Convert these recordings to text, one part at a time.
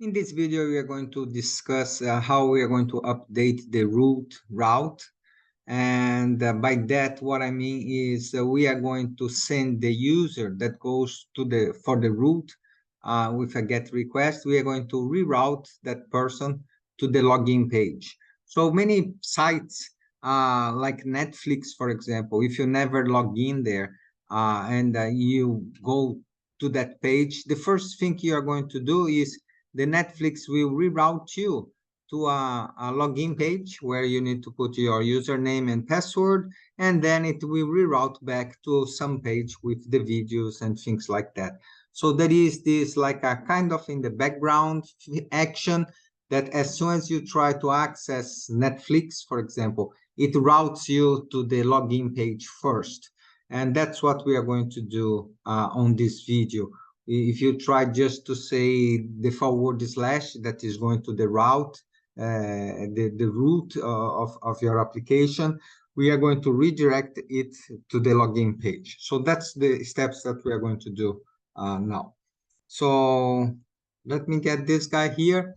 In this video, we are going to discuss how we are going to update the route. And by that, what I mean is we are going to send the user that goes to for the route with a GET request. We are going to reroute that person to the login page. So many sites like Netflix, for example, if you never log in there and you go to that page, the first thing you are going to do is the Netflix will reroute you to a login page where you need to put your username and password, and then it will reroute back to some page with the videos and things like that. So there is this like a kind of in the background action that as soon as you try to access Netflix, for example, it routes you to the login page first. And that's what we are going to do on this video. If you try just to say the forward slash that is going to the route, the root of your application, we are going to redirect it to the login page. So that's the steps that we are going to do now. So let me get this guy here.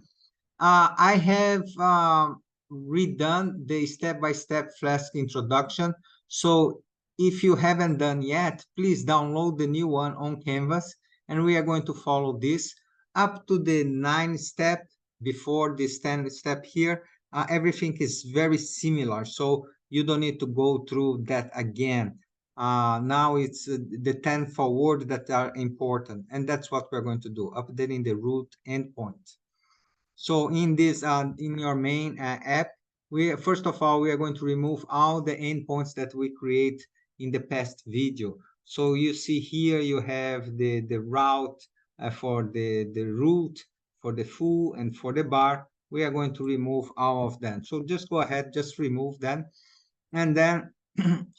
I have redone the step-by-step Flask introduction. So if you haven't done yet, please download the new one on Canvas, and we are going to follow this up to the 9 step. Before this 10 step here, everything is very similar, so you don't need to go through that again. Now it's the 10 forward that are important, and that's what we're going to do, updating the root endpoint. So in this, in your main app, first of all, we are going to remove all the endpoints that we create in the past video. So you see here, you have the route for the root, for the foo, and for the bar. We are going to remove all of them. So just go ahead, just remove them. And then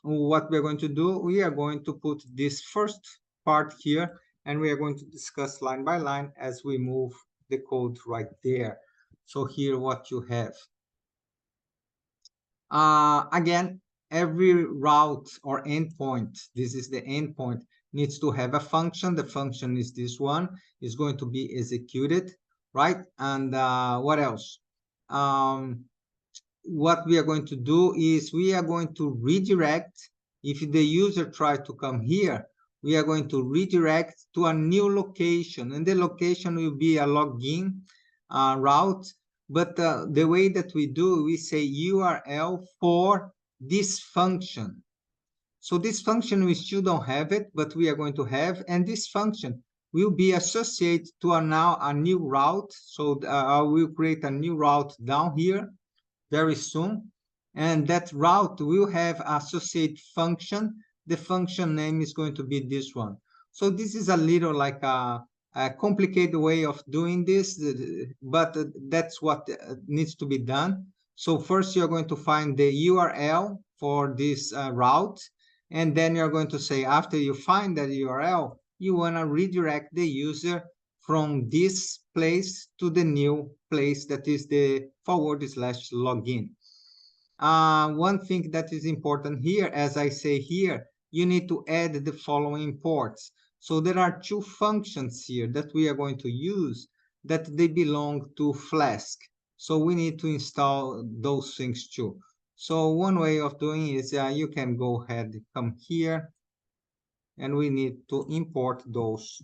what we're going to do, we are going to put this first part here, and we are going to discuss line by line as we move the code right there. So here what you have. Again, every route or endpoint, this is the endpoint, needs to have a function. The function is this one, is going to be executed, right? And what else? What we are going to do is we are going to redirect. If the user tries to come here, we are going to redirect to a new location, and the location will be a login route. But the way that we do, we say URL for this function. So this function, we still don't have it, but we are going to have, and this function will be associated to now a new route. So I will create a new route down here very soon, and that route will have associate function. The function name is going to be this one. So this is a little like a complicated way of doing this, but that's what needs to be done. So first you're going to find the URL for this route, and then you're going to say, after you find that URL, you want to redirect the user from this place to the new place that is the /login. One thing that is important here, as I say here, you need to add the following ports. So there are two functions here that we are going to use that they belong to Flask. So we need to install those things too. So one way of doing is you can go ahead, come here, and we need to import those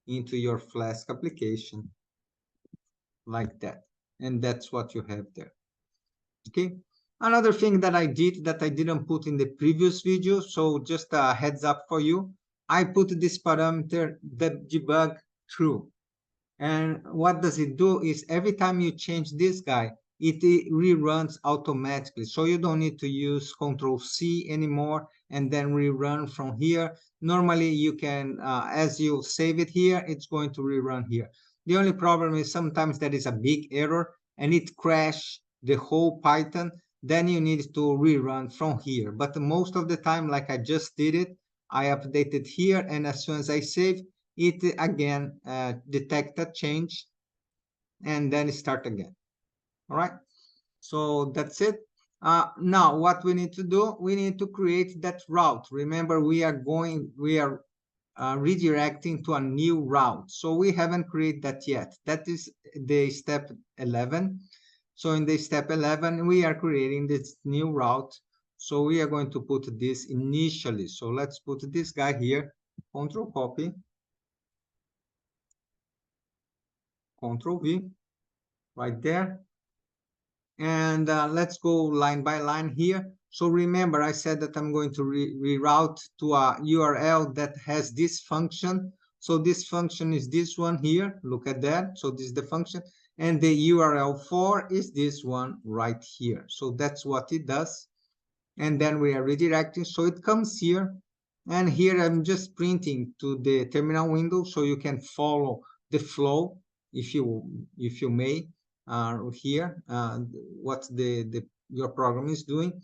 into your Flask application like that. And that's what you have there. Okay. Another thing that I did that I didn't put in the previous video, so just a heads up for you, I put this parameter, the debug true. And what does it do is every time you change this guy, it reruns automatically. So you don't need to use Control-C anymore and then rerun from here. Normally you can, as you save it here, it's going to rerun here. The only problem is sometimes there is a big error and it crashes the whole Python. Then you need to rerun from here. But most of the time, like I just did it, I updated here, and as soon as I save, it again detect a change and then start again. All right, so that's it. Now what we need to do, we need to create that route. Remember, we are redirecting to a new route. So we haven't created that yet. That is the step 11. So in the step 11, we are creating this new route. So we are going to put this initially. So let's put this guy here, Control copy, Control V, right there. And let's go line by line here. So remember, I said that I'm going to reroute to a URL that has this function. So this function is this one here. Look at that. So this is the function. And the URL for is this one right here. So that's what it does. And then we are redirecting. So it comes here. And here I'm just printing to the terminal window so you can follow the flow if you may here what your program is doing.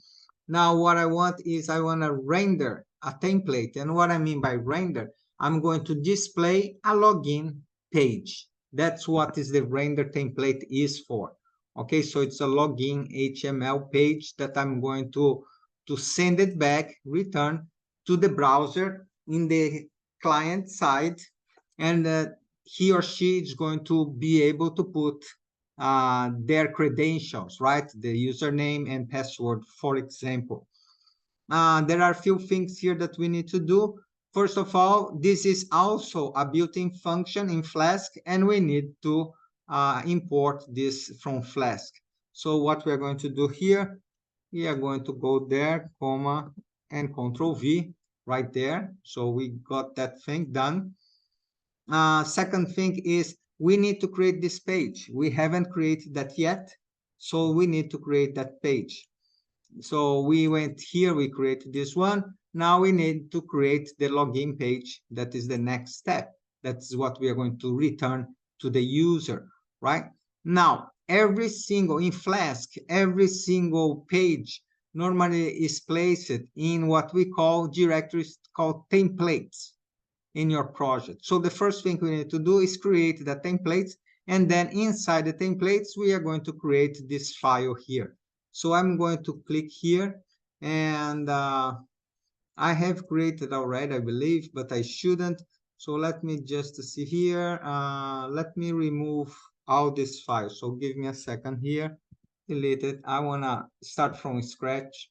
Now what I want is I want to render a template, and what I mean by render, I'm going to display a login page. That's what is the render template is for. Okay, so it's a login HTML page that I'm going to send it back, return to the browser in the client side, and he or she is going to be able to put their credentials, right? The username and password, for example. There are a few things here that we need to do. First of all, this is also a built-in function in Flask, and we need to import this from Flask. So what we're going to do here, we are going to go there, comma, and Control V right there. So we got that thing done. Second thing is we need to create this page. We haven't created that yet, so we need to create that page. So we went here, we created this one. Now we need to create the login page. That is the next step. That's what we are going to return to the user, right? Now, every single, in Flask, every single page normally is placed in what we call directories called templates in your project. So the first thing we need to do is create the templates, and then inside the templates, we are going to create this file here. So I'm going to click here, and I have created already, I believe, but I shouldn't. So let me just see here. Let me remove all this file. So give me a second here. Delete it. I want to start from scratch.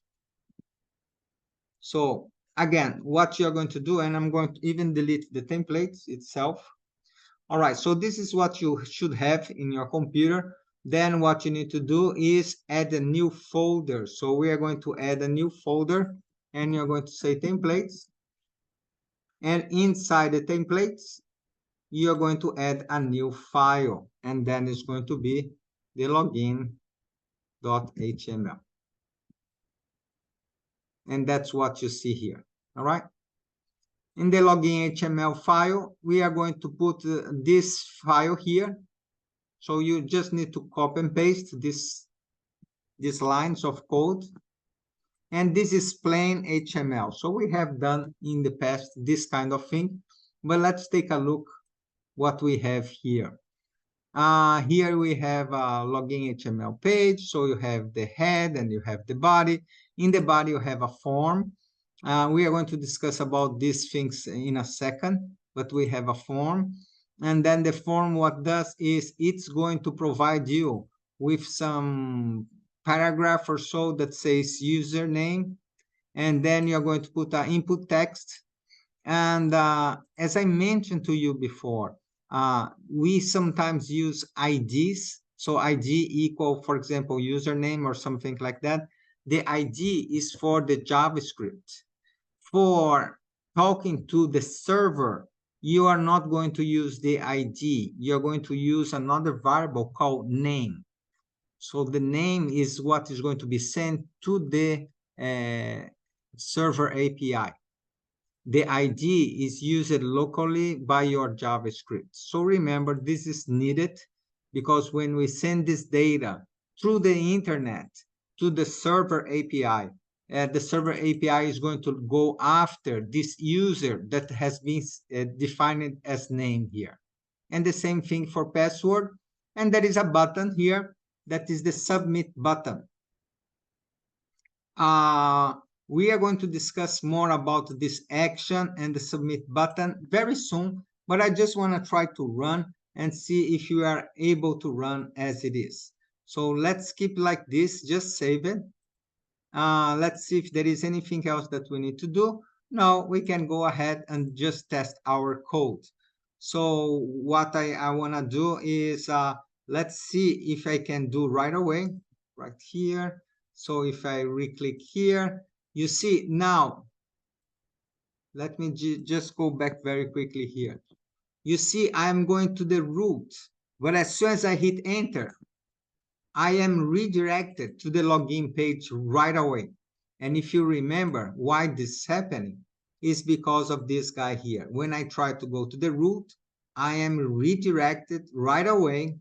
So again, what you're going to do, and I'm going to even delete the templates itself. All right, so this is what you should have in your computer. Then what you need to do is add a new folder. So we are going to add a new folder, and you're going to say templates. And inside the templates, you're going to add a new file, and then it's going to be the login.html. And that's what you see here, all right? In the login HTML file, we are going to put this file here. So you just need to copy and paste these lines of code. And this is plain HTML. So we have done in the past this kind of thing. But let's take a look what we have here. Here we have a login HTML page. So you have the head and you have the body. In the body, you have a form. We are going to discuss about these things in a second, but we have a form. And then the form, what does is it's going to provide you with some paragraph or so that says username. And then you're going to put an input text. And as I mentioned to you before, we sometimes use IDs. So ID equal, for example, username or something like that. The ID is for the JavaScript. For talking to the server, you are not going to use the ID. You're going to use another variable called name. So the name is what is going to be sent to the server API. The ID is used locally by your JavaScript. So remember, this is needed because when we send this data through the internet to the server API, the server API is going to go after this user that has been defined as name here. And the same thing for password. And there is a button here that is the submit button. We are going to discuss more about this action and the submit button very soon, but I just want to try to run and see if you are able to run as it is. So let's keep like this, just save it. Let's see if there is anything else that we need to do. No, we can go ahead and just test our code. So what I want to do is, let's see if I can do right away, right here. So if I re-click here, you see now, let me just go back very quickly here. You see, I'm going to the root, but as soon as I hit enter, I am redirected to the login page right away. And if you remember why this is happening, is because of this guy here. When I try to go to the root, I am redirected right away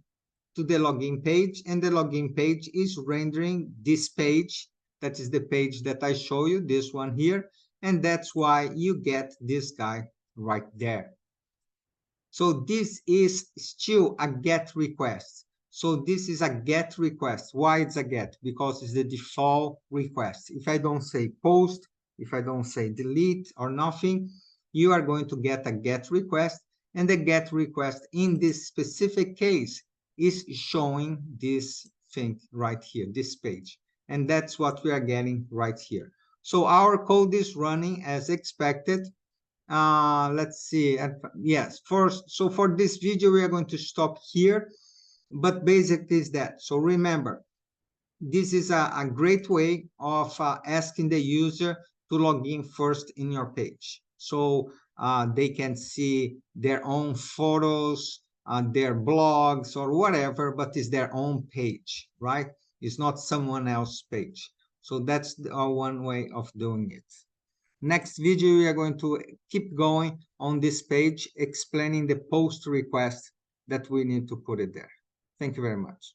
to the login page, and the login page is rendering this page. That is the page that I show you, this one here, and that's why you get this guy right there. So this is still a GET request. So this is a GET request. Why it's a GET? Because it's the default request. If I don't say post, if I don't say delete or nothing, you are going to get a GET request, and the GET request in this specific case is showing this thing right here, this page. And that's what we are getting right here. So our code is running as expected. Let's see. Yes, so for this video, we are going to stop here. But basically is that. So remember, this is a great way of asking the user to log in first in your page. So they can see their own photos, their blogs or whatever, but it's their own page, right? It's not someone else's page. So that's one way of doing it. Next video, we are going to keep going on this page, explaining the post request that we need to put it there. Thank you very much.